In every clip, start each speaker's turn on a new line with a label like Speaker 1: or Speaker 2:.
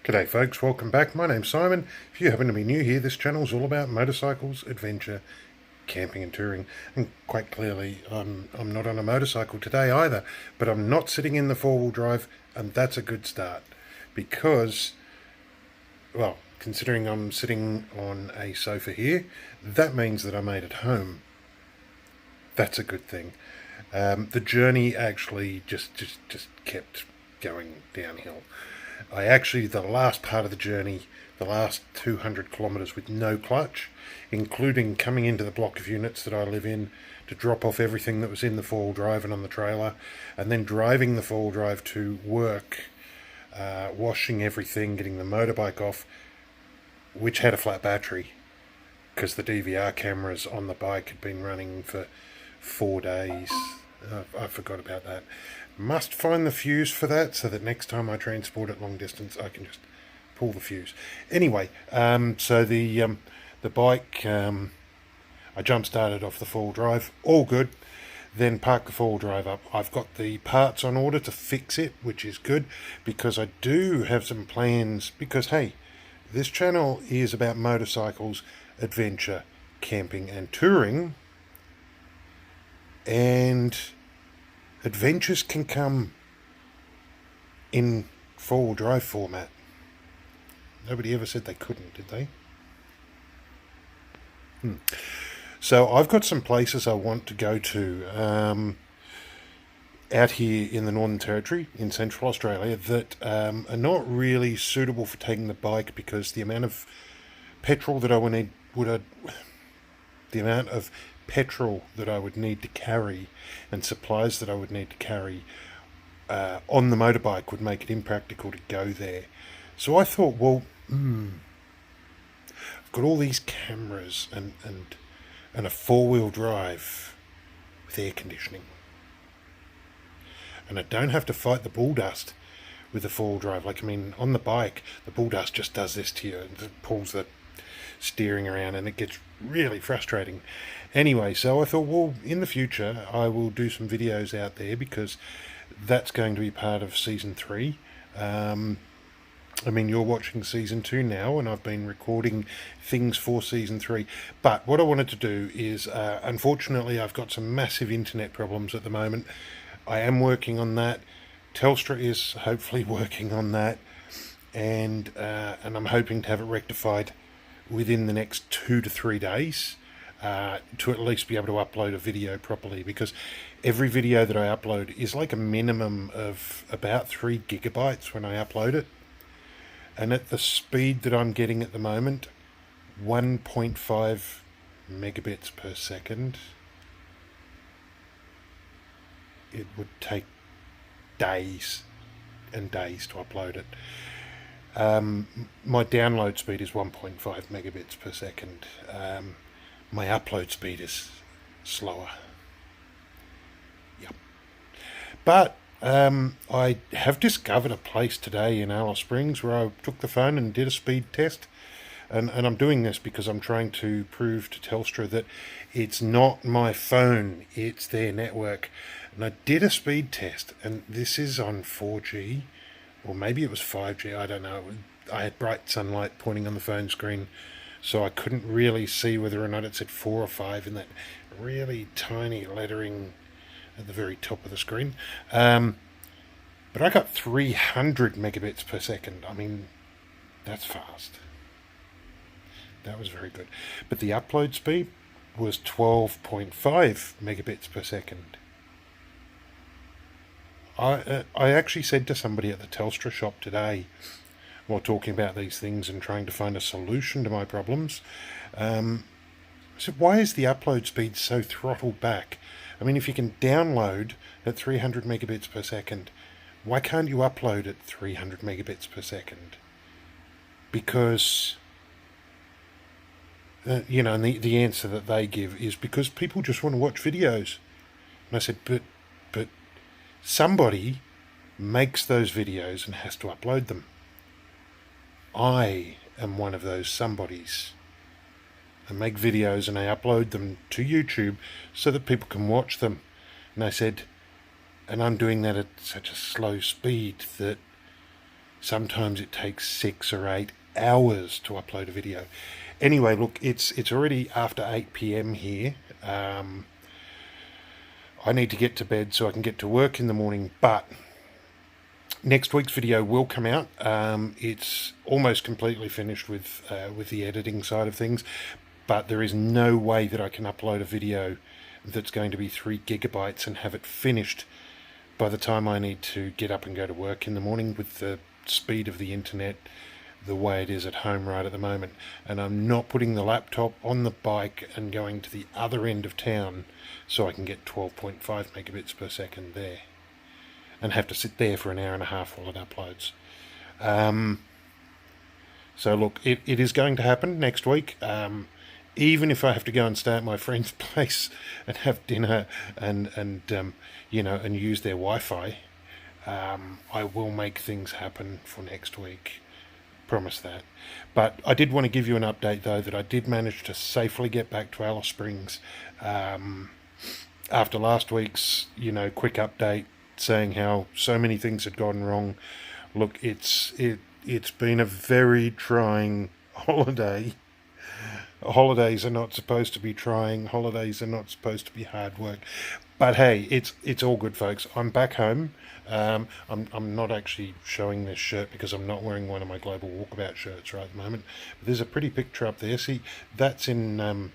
Speaker 1: G'day folks, welcome back. My name's Simon. If you happen to be new here, this channel's all about motorcycles, adventure, camping and touring. And quite clearly, I'm not on a motorcycle today either, but I'm not sitting in the four-wheel drive, and that's a good start. Because, well, considering I'm sitting on a sofa here, that means that I'm made at home. That's a good thing. The journey actually just kept going downhill. The last part of the journey, the last 200 kilometres with no clutch, including coming into the block of units that I live in to drop off everything that was in the four-wheel drive and on the trailer, and then driving the four-wheel drive to work, washing everything, getting the motorbike off, which had a flat battery, because the DVR cameras on the bike had been running for 4 days. I forgot about that. Must find the fuse for that so that next time I transport it long distance I can just pull the fuse. Anyway, so the bike, I jump started off the four-wheel drive, all good. Then park the four-wheel drive up. I've got the parts on order to fix it, which is good, because I do have some plans, because hey, this channel is about motorcycles, adventure, camping and touring. And adventures can come in four-wheel drive format. Nobody ever said they couldn't, did they? So I've got some places I want to go to out here in the Northern Territory in Central Australia that are not really suitable for taking the bike, because the amount of petrol that I would need to carry and supplies that I would need to carry on the motorbike would make it impractical to go there. So I thought, well, I've got all these cameras and a four-wheel drive with air conditioning, and I don't have to fight the bull dust with the four-wheel drive. Like, I mean, on the bike, the bull dust just does this to you and it pulls the steering around, and it gets really frustrating. Anyway, so I thought, well, in the future I will do some videos out there, because that's going to be part of season 3. I mean, you're watching season 2 now, and I've been recording things for season 3. But what I wanted to do is, unfortunately, I've got some massive internet problems at the moment. I am working on that. Telstra is hopefully working on that, and I'm hoping to have it rectified within the next 2 to 3 days, to at least be able to upload a video properly, because every video that I upload is like a minimum of about 3 gigabytes when I upload it, and at the speed that I'm getting at the moment, 1.5 megabits per second, it would take days and days to upload it. My download speed is 1.5 megabits per second. My upload speed is slower. Yep. But I have discovered a place today in Alice Springs where I took the phone and did a speed test. And I'm doing this because I'm trying to prove to Telstra that it's not my phone, it's their network. And I did a speed test, and this is on 4G. Or maybe it was 5G, I don't know. I had bright sunlight pointing on the phone screen, so I couldn't really see whether or not it said 4 or 5 in that really tiny lettering at the very top of the screen. But I got 300 megabits per second. I mean, that's fast. That was very good. But the upload speed was 12.5 megabits per second. I actually said to somebody at the Telstra shop today, while talking about these things and trying to find a solution to my problems, I said, why is the upload speed so throttled back? I mean, if you can download at 300 megabits per second, why can't you upload at 300 megabits per second? Because, and the answer that they give is because people just want to watch videos. And I said, but somebody makes those videos and has to upload them. I am one of those somebodies. I make videos and I upload them to YouTube so that people can watch them. And I said, and I'm doing that at such a slow speed that Sometimes it takes 6 or 8 hours to upload a video. Anyway, look, it's already after 8 p.m. here. I need to get to bed so I can get to work in the morning, but next week's video will come out. It's almost completely finished with the editing side of things, but there is no way that I can upload a video that's going to be 3 gigabytes and have it finished by the time I need to get up and go to work in the morning with the speed of the internet the way it is at home right at the moment. And I'm not putting the laptop on the bike and going to the other end of town so I can get 12.5 megabits per second there and have to sit there for an hour and a half while it uploads. So look, it is going to happen next week. Even if I have to go and stay at my friend's place and have dinner and use their Wi-Fi, I will make things happen for next week. Promise that. But I did want to give you an update though that I did manage to safely get back to Alice Springs after last week's quick update saying how so many things had gone wrong. Look, it's been a very trying holiday. Holidays are not supposed to be trying. Holidays are not supposed to be hard work. But hey, it's all good, folks. I'm back home. I'm not actually showing this shirt because I'm not wearing one of my Global Walkabout shirts right at the moment. But there's a pretty picture up there. See, that's in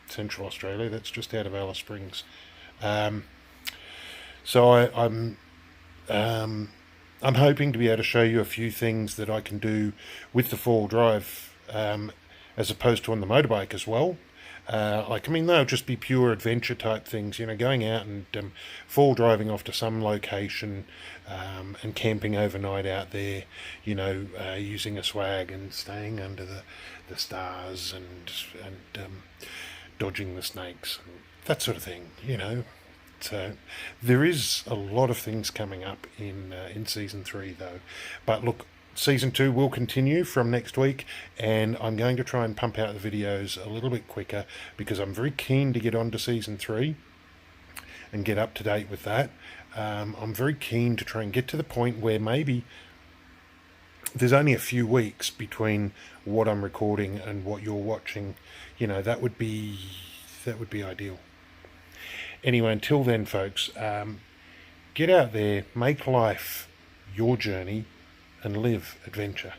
Speaker 1: Central Australia. That's just out of Alice Springs. So I'm hoping to be able to show you a few things that I can do with the four-wheel drive as opposed to on the motorbike as well. They'll just be pure adventure type things, going out and four-wheel driving off to some location and camping overnight out there, using a swag and staying under the stars and dodging the snakes and that sort of thing, So there is a lot of things coming up in season 3 though. But look, season 2 will continue from next week, and I'm going to try and pump out the videos a little bit quicker because I'm very keen to get on to season 3 and get up to date with that. I'm very keen to try and get to the point where maybe there's only a few weeks between what I'm recording and what you're watching. That would be ideal. Anyway, until then, folks, get out there, make life your journey, and live adventure.